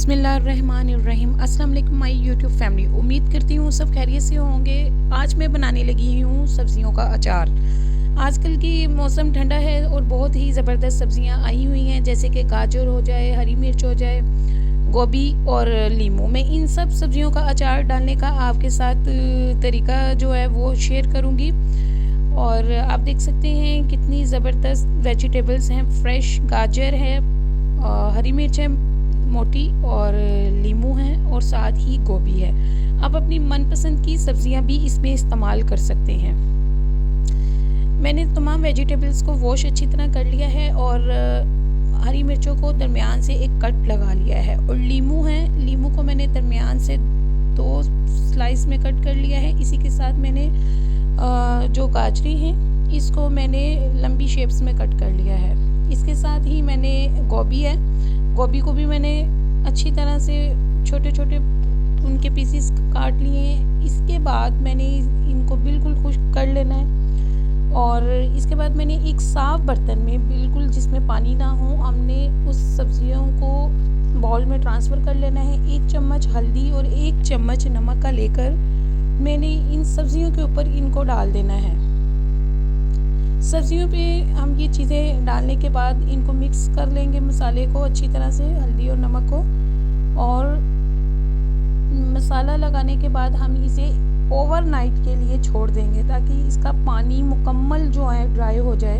बिस्मिल्लाहिर्रहमानिर्रहीम। अस्सलाम वालेकुम माय यूट्यूब फैमिली। उम्मीद करती हूँ सब खैरियत से होंगे। आज मैं बनाने लगी हूँ सब्जियों का अचार। आजकल की मौसम ठंडा है और बहुत ही ज़बरदस्त सब्जियाँ आई हुई हैं, जैसे कि गाजर हो जाए, हरी मिर्च हो जाए, गोभी और लीमू। मैं इन सब सब्जियों का अचार डालने का आपके साथ तरीका जो है वो शेयर करूँगी। और आप देख सकते हैं कितनी ज़बरदस्त वेजिटेबल्स हैं। फ्रेश गाजर है, हरी मिर्च है मोटी, और लीमू है, और साथ ही गोभी है। आप अपनी मनपसंद की सब्जियां भी इसमें इस्तेमाल कर सकते हैं। मैंने तमाम वेजिटेबल्स को वॉश अच्छी तरह कर लिया है और हरी मिर्चों को दरमियान से एक कट लगा लिया है। और लीमू है, लीमू को मैंने दरमियान से 2 स्लाइस में कट कर लिया है। इसी के साथ मैंने जो गाजरी हैं इसको मैंने लंबी शेप्स में कट कर लिया है। इसके साथ ही मैंने गोभी है, गोभी को भी मैंने अच्छी तरह से छोटे छोटे उनके पीसेस काट लिए हैं। इसके बाद मैंने इनको बिल्कुल खुश्क कर लेना है और इसके बाद मैंने एक साफ़ बर्तन में, बिल्कुल जिसमें पानी ना हो, हमने उस सब्जियों को बाउल में ट्रांसफ़र कर लेना है। 1 चम्मच हल्दी और 1 चम्मच नमक का लेकर मैंने इन सब्जियों के ऊपर इनको डाल देना है। सब्जियों पे हम ये चीज़ें डालने के बाद इनको मिक्स कर लेंगे, मसाले को अच्छी तरह से, हल्दी और नमक को। और मसाला लगाने के बाद हम इसे ओवरनाइट के लिए छोड़ देंगे ताकि इसका पानी मुकम्मल जो है ड्राई हो जाए,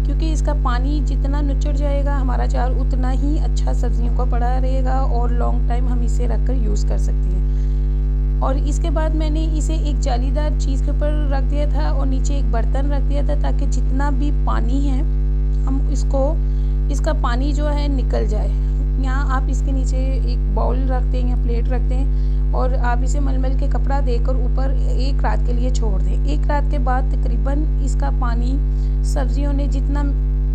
क्योंकि इसका पानी जितना निचड़ जाएगा हमारा अचार उतना ही अच्छा सब्जियों को पड़ा रहेगा और लॉन्ग टाइम हम इसे रख कर यूज़ कर सकते हैं। और इसके बाद मैंने इसे एक जालीदार चीज़ के ऊपर रख दिया था और नीचे एक बर्तन रख दिया था ताकि जितना भी पानी है हम इसका पानी जो है निकल जाए। यहाँ आप इसके नीचे एक बाउल रखते हैं या प्लेट रखते हैं और आप इसे मलमल के कपड़ा देकर ऊपर 1 रात के लिए छोड़ दें। 1 रात के बाद तकरीबन इसका पानी सब्जियों ने जितना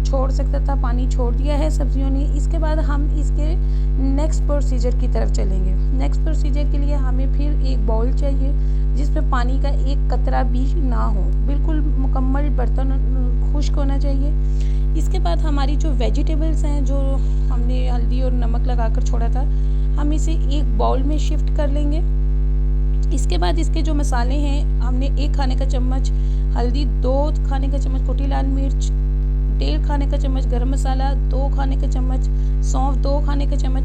छोड़ सकता था पानी छोड़ दिया है सब्जियों ने। इसके बाद हम इसके नेक्स्ट प्रोसीजर की तरफ चलेंगे। नेक्स्ट प्रोसीजर के लिए हमें फिर एक बाउल चाहिए जिसमें पानी का एक कतरा भी ना हो, बिल्कुल मुकम्मल बर्तन खुश्क होना चाहिए। इसके बाद हमारी जो वेजिटेबल्स हैं जो हमने हल्दी और नमक लगाकर छोड़ा था, हम इसे एक बाउल में शिफ्ट कर लेंगे। इसके बाद इसके जो मसाले हैं, हमने 1 खाने का चम्मच हल्दी, 2 खाने का चम्मच कुटी लाल मिर्च, 1.5 खाने का चम्मच गरम मसाला, 2 खाने का चम्मच सौंफ, 2 खाने का चम्मच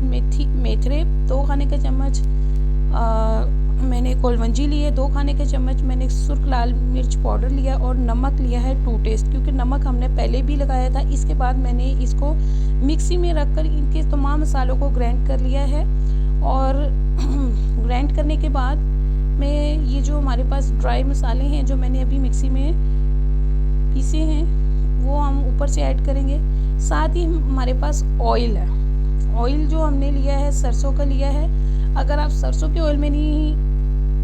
मेथरे, 2 खाने का चम्मच मैंने कोलवंजी लिए, 2 खाने के चम्मच मैंने सुर्ख लाल मिर्च पाउडर लिया और नमक लिया है टू टेस्ट, क्योंकि नमक हमने पहले भी लगाया था। इसके बाद मैंने इसको मिक्सी में रखकर इनके तमाम मसालों को ग्राइंड कर लिया है। और ग्राइंड करने के बाद मैं ये जो हमारे पास ड्राई मसाले हैं जो मैंने अभी मिक्सी में पीसे हैं वो हम ऊपर से ऐड करेंगे। साथ ही हमारे पास ऑयल है, ऑयल जो हमने लिया है सरसों का लिया है। अगर आप सरसों के ऑयल में नहीं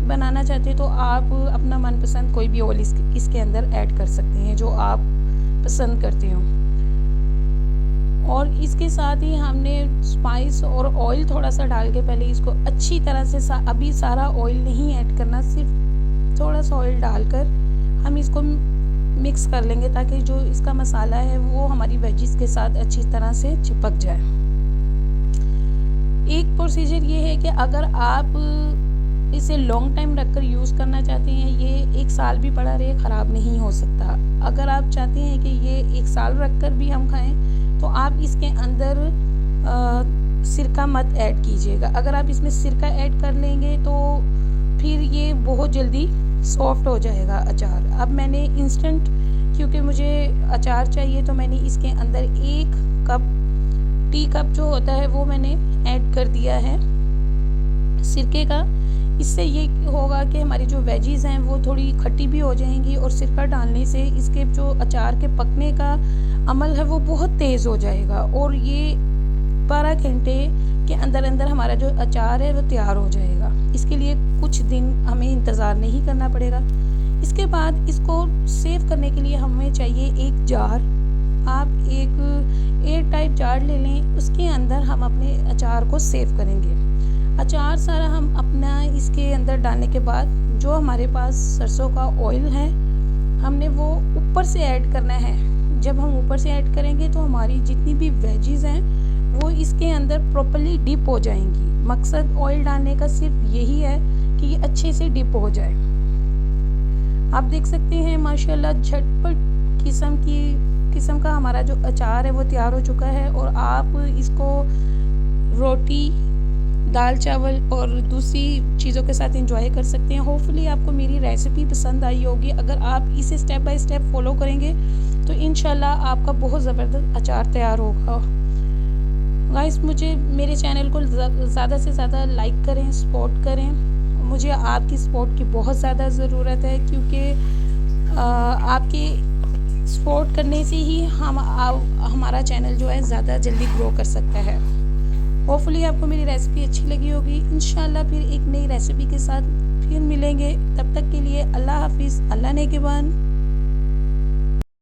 बनाना चाहते तो आप अपना मनपसंद कोई भी ऑयल इसके अंदर ऐड कर सकते हैं जो आप पसंद करते हो। और इसके साथ ही हमने स्पाइस और ऑयल थोड़ा सा डाल के पहले इसको अच्छी तरह से अभी सारा ऑयल नहीं ऐड करना, सिर्फ थोड़ा सा ऑयल डालकर हम इसको मिक्स कर लेंगे ताकि जो इसका मसाला है वो हमारी वेजिस के साथ अच्छी तरह से चिपक जाए। एक प्रोसीजर ये है कि अगर आप इसे लॉन्ग टाइम रखकर यूज़ करना चाहते हैं, ये 1 साल भी पड़ा रहे, ख़राब नहीं हो सकता। अगर आप चाहते हैं कि ये 1 साल रखकर भी हम खाएं तो आप इसके अंदर सिरका मत ऐड कीजिएगा। अगर आप इसमें सिरका ऐड कर लेंगे तो फिर ये बहुत जल्दी सॉफ्ट हो जाएगा अचार। अब मैंने इंस्टेंट, क्योंकि मुझे अचार चाहिए, तो मैंने इसके अंदर 1 कप टी कप जो होता है वो मैंने ऐड कर दिया है सिरके का। इससे ये होगा कि हमारी जो वेजीज़ हैं वो थोड़ी खट्टी भी हो जाएंगी और सिरका डालने से इसके जो अचार के पकने का अमल है वो बहुत तेज़ हो जाएगा और ये 12 घंटे के अंदर अंदर हमारा जो अचार है वो तैयार हो जाएगा। इसके लिए कुछ दिन हमें इंतज़ार नहीं करना पड़ेगा। इसके बाद इसको सेव करने के लिए हमें चाहिए एक जार। आप एक एयर टाइट जार ले लें, उसके अंदर हम अपने अचार को सेव करेंगे। अचार सारा हम अपना इसके अंदर डालने के बाद जो हमारे पास सरसों का ऑयल है हमने वो ऊपर से ऐड करना है। जब हम ऊपर से ऐड करेंगे तो हमारी जितनी भी वेजीज़ हैं वो इसके अंदर प्रॉपर्ली डिप हो जाएंगी। मकसद ऑयल डालने का सिर्फ यही है कि ये अच्छे से डिप हो जाए। आप देख सकते हैं माशाल्लाह झटपट किस्म का हमारा जो अचार है वो तैयार हो चुका है। और आप इसको रोटी, दाल चावल और दूसरी चीज़ों के साथ एंजॉय कर सकते हैं। होपफुली आपको मेरी रेसिपी पसंद आई होगी। अगर आप इसे स्टेप बाय स्टेप फॉलो करेंगे तो इंशाल्लाह आपका बहुत ज़बरदस्त अचार तैयार होगा। गाइस, मुझे मेरे चैनल को ज़्यादा से ज़्यादा लाइक करें, सपोर्ट करें। मुझे आपकी सपोर्ट की बहुत ज़्यादा ज़रूरत है, क्योंकि आपके सपोर्ट करने से ही हमारा चैनल जो है ज़्यादा जल्दी ग्रो कर सकता है। होपफुली आपको मेरी रेसिपी अच्छी लगी होगी। इंशाल्लाह फिर एक नई रेसिपी के साथ फिर मिलेंगे। तब तक के लिए अल्लाह हाफिज़, अल्लाह नेगेबान।